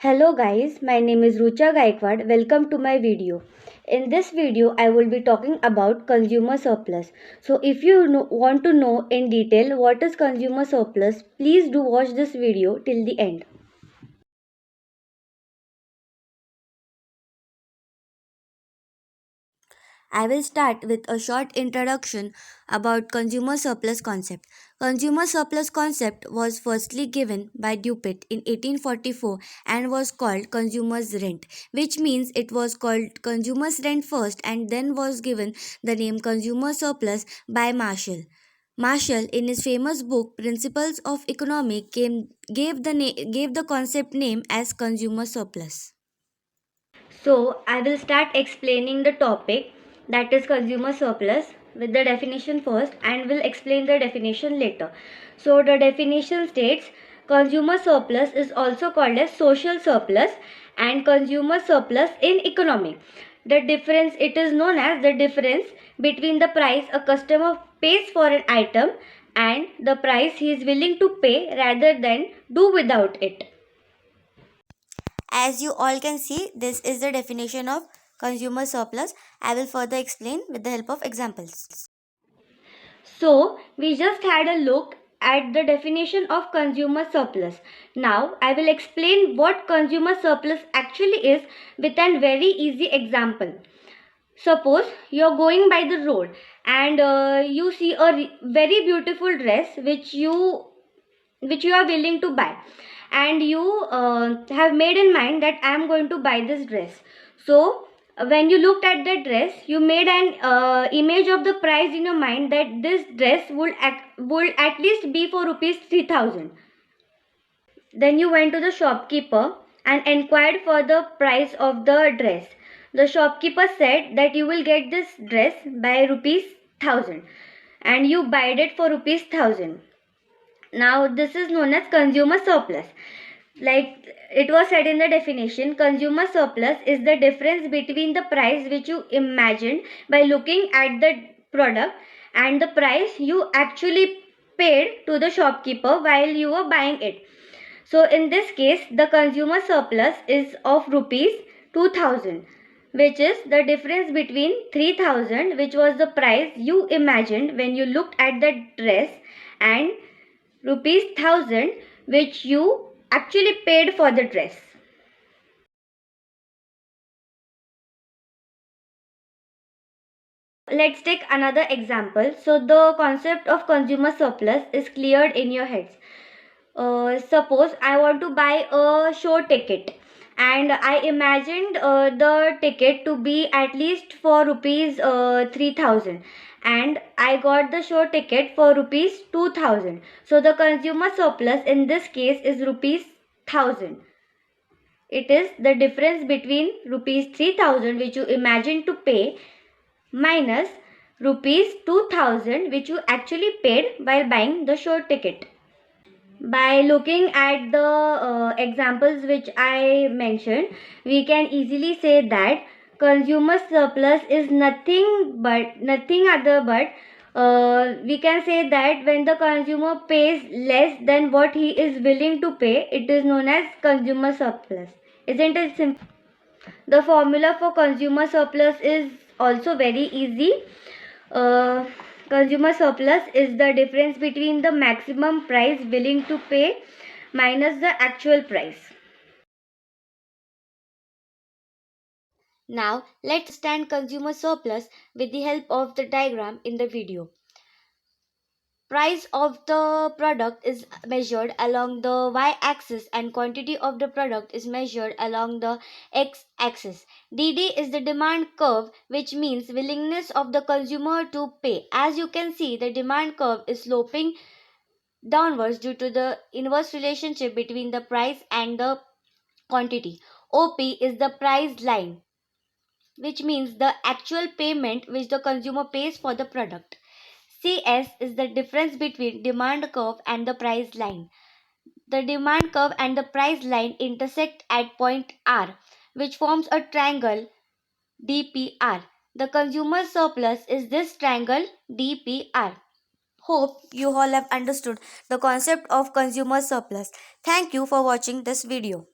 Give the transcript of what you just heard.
Hello guys, my name is Rucha Gaikwad. Welcome to my video. In this video, I will be talking about consumer surplus. So if you want to know in detail what is consumer surplus, please do watch this video till the end. I will start with a short introduction about consumer surplus concept. Consumer surplus concept was firstly given by Dupuit in 1844 and was called consumer's rent, which means it was called consumer's rent first and then was given the name consumer surplus by Marshall. Marshall, in his famous book Principles of Economy, gave the concept name as consumer surplus. So, I will start explaining the topic, that is consumer surplus, with the definition first and will explain the definition later. So, the definition states consumer surplus is also called as social surplus and consumer surplus in economy. It is known as the difference between the price a customer pays for an item and the price he is willing to pay rather than do without it. As you all can see, this is the definition of consumer surplus. I will further explain with the help of examples. So, we just had a look at the definition of consumer surplus. Now, I will explain what consumer surplus actually is with a very easy example. Suppose you're going by the road and you see a very beautiful dress which you are willing to buy, and you have made in mind that I am going to buy this dress. So when you looked at the dress, you made an image of the price in your mind that this dress would at least be for rupees 3000. Then you went to the shopkeeper and inquired for the price of the dress. The shopkeeper said that you will get this dress by rupees 1000 and you buyed it for rupees 1000. Now, this is known as consumer surplus. Like it was said in the definition, consumer surplus is the difference between the price which you imagined by looking at the product and the price you actually paid to the shopkeeper while you were buying it. So, in this case, the consumer surplus is of rupees 2000, which is the difference between 3000, which was the price you imagined when you looked at the dress, and rupees 1000, which you actually paid for the dress. Let's take another example. So the concept of consumer surplus is cleared in your heads. Suppose I want to buy a show ticket and I imagined the ticket to be at least for rupees 3000, and I got the show ticket for rupees 2000. So the consumer surplus in this case is rupees 1000. It is the difference between rupees 3000 which you imagined to pay minus rupees 2000 which you actually paid while buying the show ticket. By looking at the examples which I mentioned, we can easily say that consumer surplus is nothing other but we can say that when the consumer pays less than what he is willing to pay, it is known as consumer surplus. Isn't it simple? The formula for consumer surplus is also very easy. Uh, Consumer surplus is the difference between the maximum price willing to pay minus the actual price. Now, let's understand consumer surplus with the help of the diagram in the video. Price of the product is measured along the y-axis and quantity of the product is measured along the x-axis. DD is the demand curve, which means willingness of the consumer to pay. As you can see, the demand curve is sloping downwards due to the inverse relationship between the price and the quantity. OP is the price line, which means the actual payment which the consumer pays for the product. CS is the difference between demand curve and the price line. The demand curve and the price line intersect at point R, which forms a triangle DPR. The consumer surplus is this triangle DPR. Hope you all have understood the concept of consumer surplus. Thank you for watching this video.